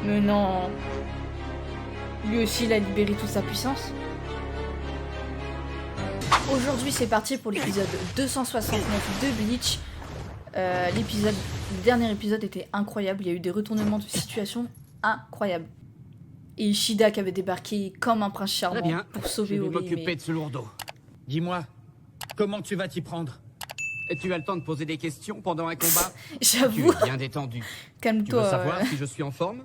Mais non. Lui aussi, il a libéré toute sa puissance. Aujourd'hui, c'est parti pour l'épisode 269 de Bleach. Le dernier épisode était incroyable. Il y a eu des retournements de situation incroyables. Et Ishida qui avait débarqué comme un prince charmant pour sauver je vais Ori. m'occuper de ce lourdeau. Dis-moi, comment tu vas t'y prendre? Et tu as le temps de poser des questions pendant un combat? Tu J'avoue. es bien détendu. Tu Calme-toi. veux savoir si je suis en forme?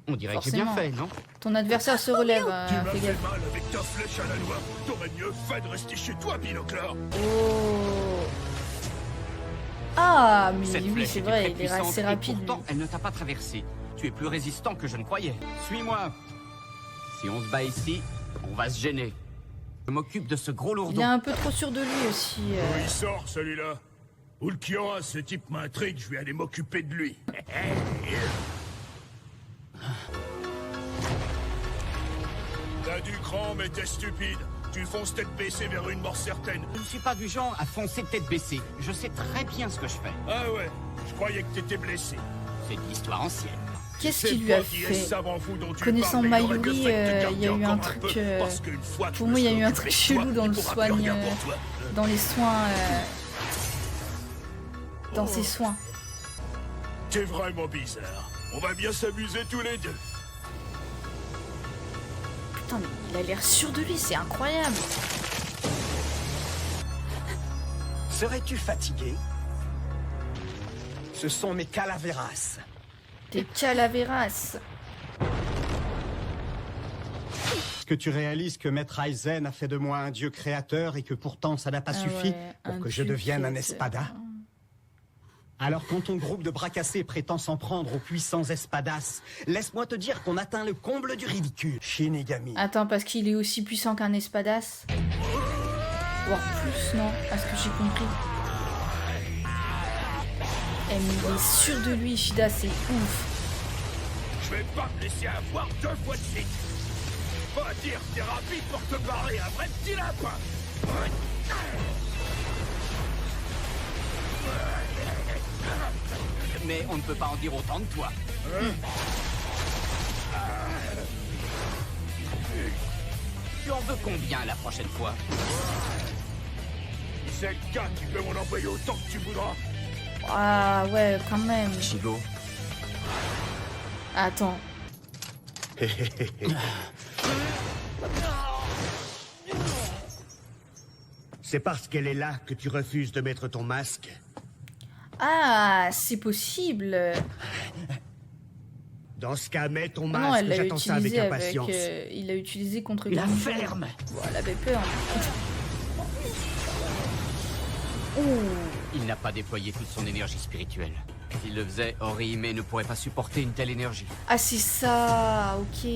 On dirait que j'ai bien fait, non? Ton adversaire se relève. Tu m'as Fais fait gaffe. mal avec ta flèche à la noix. T'aurais mieux fait de rester chez toi, Binoclard. Oh. Ah, mais Cette oui, flèche c'est était vrai, très il est puissante assez et rapide. pourtant, elle ne t'a pas traversé. Tu es plus résistant que je ne croyais. Suis-moi. Si on se bat ici, on va se gêner. Je m'occupe de ce gros Il lourdeau. est un peu trop sûr de lui aussi. Où il sort, celui-là? Où le Kiora, ce type m'intrigue, je vais aller m'occuper de lui. T'as du cran, mais t'es stupide. Tu fonces tête baissée vers une mort certaine. Je ne suis pas du genre à foncer tête baissée. Je sais très bien ce que je fais. Ah ouais, je croyais que t'étais blessé. C'est de l'histoire ancienne. Qu'est-ce C'est qu'il lui a pas qui est fait? savant fou dont tu Connaissant parles, mais il aurait Mayuri, mieux fait de te garder il y a eu un encore truc, peu, parce qu'une fois que pour je moi, me il y a eu un serai truc occupé de chelou toi, dans il le pourra soigne, plus rien pour toi. dans les soins, dans ses soins. T'es vraiment bizarre. On va bien s'amuser tous les deux. Putain, mais il a l'air sûr de lui, c'est incroyable. Serais-tu fatigué? Ce sont mes calaveras. T'es Calaveras. Est-ce que tu réalises que Maître Aizen a fait de moi un dieu créateur et que pourtant ça n'a pas Ah suffi ouais, pour un que je dieu devienne un créateur. espada? Alors quand ton groupe de bras cassés prétend s'en prendre aux puissants espadas, laisse-moi te dire qu'on atteint le comble du ridicule, Shinigami. Attends, parce qu'il est aussi puissant qu'un espadas. Voire plus, non? À ce que j'ai compris. Eh, mais il est sûr de lui, Ishida, c'est ouf. Je vais pas me laisser avoir deux fois de suite. Va dire t'es rapide pour te parler, un vrai petit lapin. Mais on ne peut pas en dire autant de toi. Tu en veux combien la prochaine fois? C'est le gars qui peut m'en envoyer autant que tu voudras. Ah ouais, quand même. Chigo, Attends. C'est parce qu'elle est là que tu refuses de mettre ton masque. Ah, c'est possible. Dans ce cas, mets ton Ah non, masque, elle l'a j'attends ça avec utilisé avec... impatience. il l'a utilisé contre la Granito. ferme. Bon, elle avait peur. Oh. Il n'a pas déployé toute son énergie spirituelle. S'il le faisait, Orihime ne pourrait pas supporter une telle énergie. Ah, c'est ça, ok.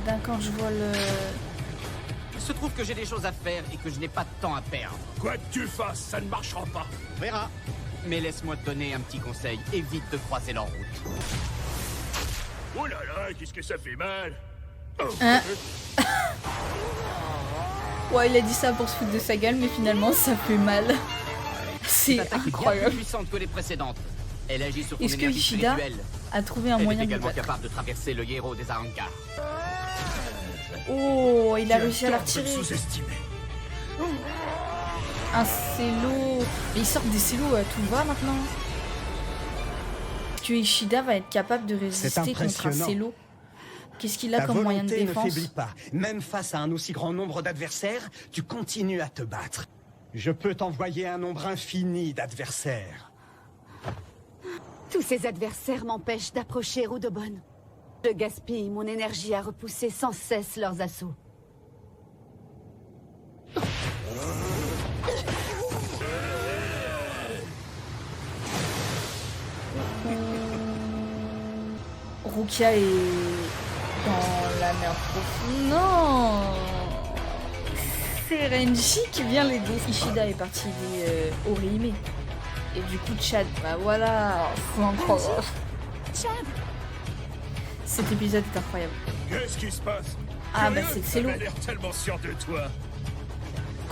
D'accord, je vois le... Il se trouve que j'ai des choses à faire et que je n'ai pas de temps à perdre. Quoi que tu fasses, ça ne marchera pas. Verra. Mais laisse-moi te donner un petit conseil. Évite de croiser leur route. Oh là là, qu'est-ce que ça fait mal. Oh. Hein? Ouais, il a dit ça pour se foutre de sa gueule, mais finalement, ça fait mal. C'est Cette attaque est bien plus incroyable. puissante que les précédentes. Elle agit sur ton Est-ce que énergie Ishida spirituelle. a trouvé un Elle moyen est de le également battre? capable de traverser le héros des Arrancar. Oh, il a Tu réussi à la tort de me retirer. sous-estimer. Un cello. Mais ils sortent des cellos à tout va maintenant. Est-ce que Ishida va être capable de résister contre un impressionnant. cello? Qu'est-ce qu'il a Ta comme moyen de volonté ne défense? faiblit pas. Même face à un aussi grand nombre d'adversaires, tu continues à te battre. Je peux t'envoyer un nombre infini d'adversaires. Tous ces adversaires m'empêchent d'approcher Rudobon. Je gaspille mon énergie à repousser sans cesse leurs assauts. Rukia est dans la merde profonde. Non, c'est Renji qui vient l'aider. Ishida est parti aider Orihime. Et du coup, Chad, bah voilà, c'est incroyable. Cet épisode est incroyable. Qu'est-ce qui se passe? Ah, bah, Curieux, c'est le ça cello. m'a l'air tellement sûr de toi.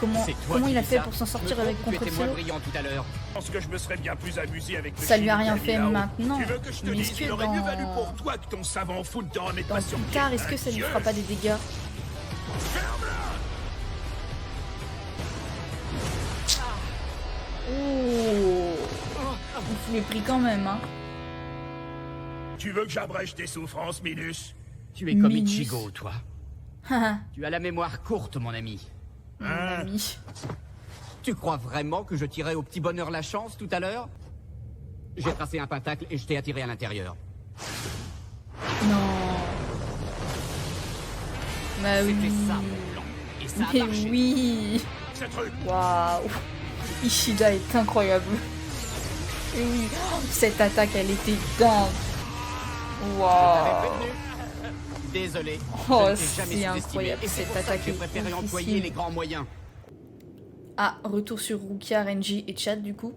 comment, C'est toi comment qui il a dis fait ça. pour s'en sortir Me avec trompe, tu contre étais moins Xelo? brillant tout à l'heure. Je pense que je me serais bien plus amusé avec le Ça lui a Shinigami rien fait là-haut. maintenant. Tu veux que je te Mais dise, est-ce que il aurait mieux valu dans- pour toi que ton savant fou ne te remette Dans pas sur plus pied. tard, est-ce que ça lui Dieu. fera pas des dégâts? Oh, il est pris quand même, hein. Tu veux que j'abrège tes souffrances, Minus? Tu es comme Minus. Ichigo, toi. Tu as la mémoire courte, mon ami. Mon ami. Tu crois vraiment que je tirais au petit bonheur la chance tout à l'heure? J'ai tracé un pentacle et je t'ai attiré à l'intérieur. Non. Bah oui. C'était ça mon plan. Et ça a Mais marché. oui. Ce truc. Waouh. Ishida est incroyable. Et oui. Oh, cette attaque, elle était dingue. T'avais Waouh. prévenu. Désolé. Oh, je ne t'ai jamais c'est sous-estimé. incroyable, Et c'est cette pour ça attaque que j'ai est préféré oufissime. employer les grands moyens. Ah, retour sur Rukia, Renji et Chad du coup.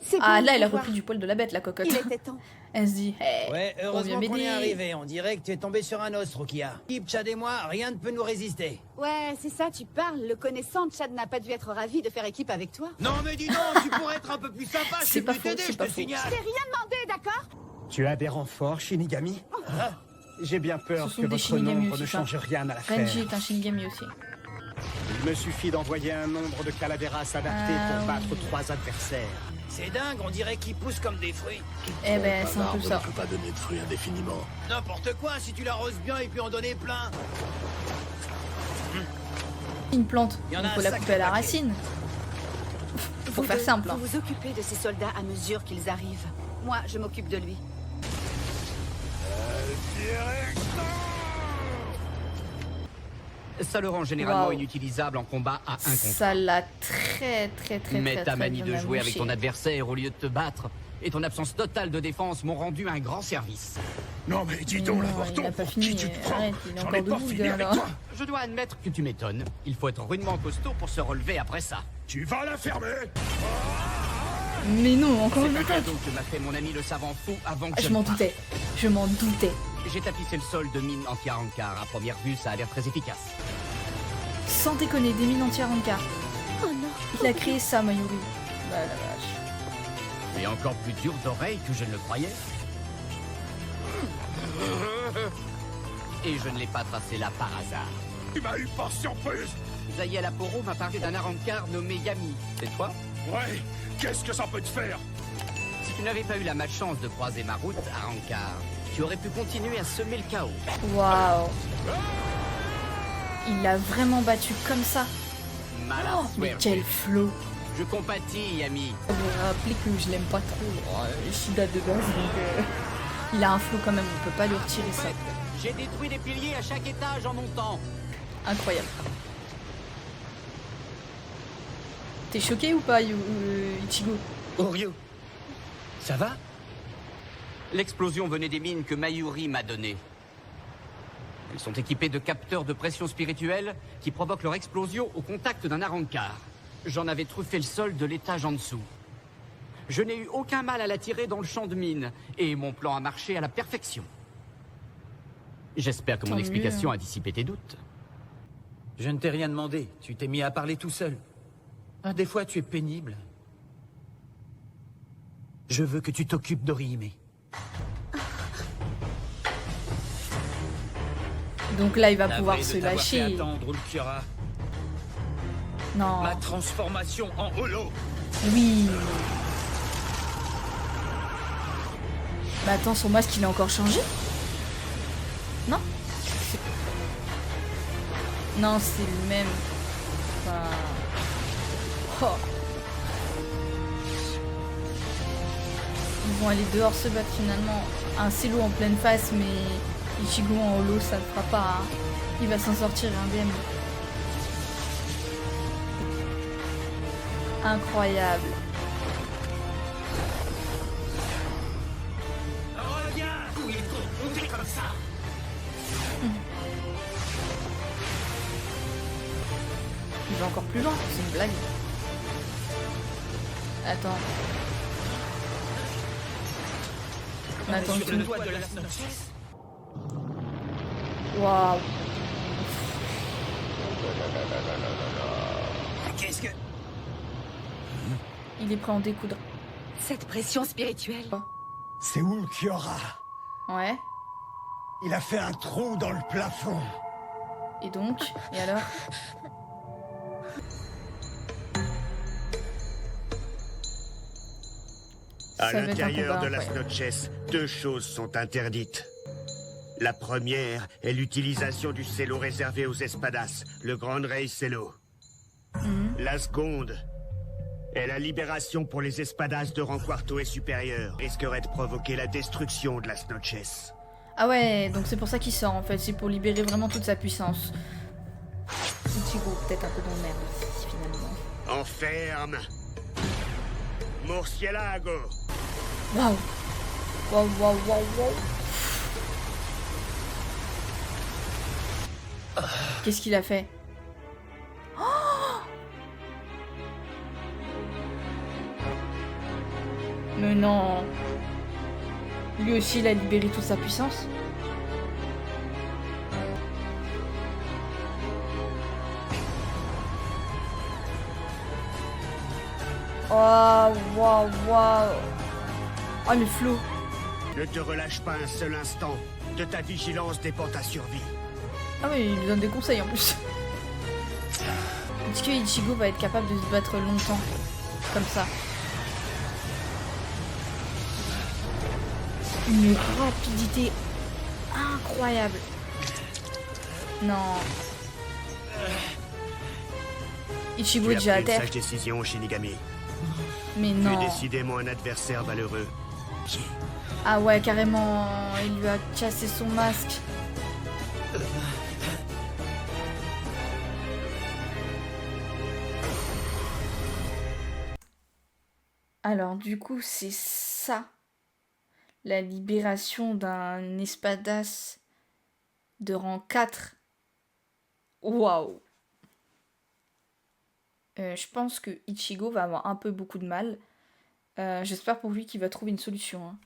C'est Ah, bon, là, elle a au revoir. repris du poil de la bête, la cocotte. Il était temps. Elle se dit, hey, Ouais, on heureusement vient qu'on est m'aider. arrivé. On dirait que tu es tombé sur un os, Rukia. Keep, Chad et moi, rien ne peut nous résister. Ouais, c'est ça, tu parles. Le connaissant, Chad n'a pas dû être ravi de faire équipe avec toi. Non mais dis donc, tu pourrais être un peu plus sympa. Je C'est suis pas venu faux, t'aider, c'est je pas te faux. signale. Je t'ai rien demandé, d'accord? Tu as des renforts, Shinigami? J'ai bien peur Ce sont que des votre Shinigami nombre aussi, ne ça. change rien à l'affaire. Renji est un Shinigami aussi. Il me suffit d'envoyer un nombre de calaveras adapté Ah pour battre oui. 3 adversaires. C'est dingue, on dirait qu'ils poussent comme des fruits. Eh ben, c'est un peu ça. pas donner de fruits indéfiniment. N'importe quoi, si tu l'arroses bien et puis en donner plein. Une plante, Il y en il a faut un la sacré couper à la paquet. racine. Faut Vous faire deux, simple. Hein. Vous vous occupez de ces soldats à mesure qu'ils arrivent. Moi, je m'occupe de lui. Ça le rend généralement Waouh. inutilisable en combat à un contre. Ça l'a très Mais très ta très manie bien de jouer avec amoché. ton adversaire au lieu de te battre et ton absence totale de défense m'ont rendu un grand service. Non mais dis Mais donc, non, l'avorton, il a pas pour fini, qui tu te prends? arrête, il est J'en encore ai pas debout, fini le avec gars, là. toi. Je dois admettre que tu m'étonnes. Il faut être rudement costaud pour se relever après ça. Tu vas la fermer? Mais non, encore C'est une le attaque. cadeau que m'a fait mon ami le savant fou avant que Ah, je je m'en ne parte. doutais. Je m'en doutais. J'ai tapissé le sol de mine anti-Arankar. À première vue, ça a l'air très efficace. Sans déconner, des mines entières en quart. Oh non. Il a créé ça, Mayuri. Bah la vache. Mais encore plus dur d'oreille que je ne le croyais. Et je ne l'ai pas tracé là par hasard. Tu m'as eu par surprise. Zayel Aporo m'a parlé d'un Arankar nommé Yami. C'est toi? Ouais, qu'est-ce que ça peut te faire? Si tu n'avais pas eu la malchance de croiser ma route, Arankar, tu aurais pu continuer à semer le chaos. Waouh. Il l'a vraiment battu comme ça. Malin Oh, mais suerte. quel flow. Je compatis, Yami. Vous vous rappelez que je l'aime pas trop, Ishida de base, donc il a un flow quand même, on peut pas lui retirer ça. J'ai détruit des piliers à chaque étage en montant. Incroyable. T'es choqué ou pas, Ichigo? Oryo, ça va? L'explosion venait des mines que Mayuri m'a données. Elles sont équipées de capteurs de pression spirituelle qui provoquent leur explosion au contact d'un Arankar. J'en avais truffé le sol de l'étage en dessous. Je n'ai eu aucun mal à la tirer dans le champ de mine, et mon plan a marché à la perfection. J'espère que mon Tant mieux, explication hein. a dissipé tes doutes. Je ne t'ai rien demandé, tu t'es mis à parler tout seul. Ah, des fois tu es pénible. Je veux que tu t'occupes d'Orihime. Donc là, il va pouvoir Navré de se t'avoir fait lâcher. attendre, Ulquiorra. Non, Ma transformation en holo. oui. Bah attends, son masque, il a encore changé? Non? Non, c'est le même. Enfin... Oh. Ils vont aller dehors se battre finalement. Un Célo en pleine face, mais Ichigo en holo, ça le fera pas. Hein. Il va s'en sortir indemne. Incroyable. Il va encore plus loin, c'est une blague. Attends. Attends, Sur le toit de la Snoxus. waouh. Qu'est-ce que... Il est prêt à en découdre. Cette pression spirituelle. C'est Ulquiorra. Ouais. Il a fait un trou dans le plafond. Et donc? Et alors? À Ça va être un l'intérieur combat de las incroyable. noches, deux choses sont interdites. La première est l'utilisation du cello réservé aux espadas, le Grand Rey Cello. La seconde est la libération pour les espadas de rang quarto et supérieur, risquerait de provoquer la destruction de las noches. Ah ouais, donc c'est pour ça qu'il sort en fait, c'est pour libérer vraiment toute sa puissance. Ichigo, peut-être un peu dans le merde aussi, finalement. Enferme Murciélago. Waouh! Waouh, waouh, waouh, waouh! Qu'est-ce qu'il a fait? Oh, mais non! Lui aussi, il a libéré toute sa puissance. Oh, waouh, waouh! Oh, le flow! Ne te relâche pas un seul instant. De ta vigilance dépend ta survie. Ah oui, il lui donne des conseils en plus. Est-ce que Ichigo va être capable de se battre longtemps? Comme ça. Une rapidité incroyable. Non. Ichigo Tu est as déjà à pris une terre. sage décision, Shinigami. Mais Tu es non. décidément un adversaire valeureux. Ah ouais, carrément. Il lui a cassé son masque. Alors, du coup, c'est ça. La libération d'un espadas de rang 4. Waouh. Je pense que Ichigo va avoir un peu beaucoup de mal. J'espère pour lui qu'il va trouver une solution, hein.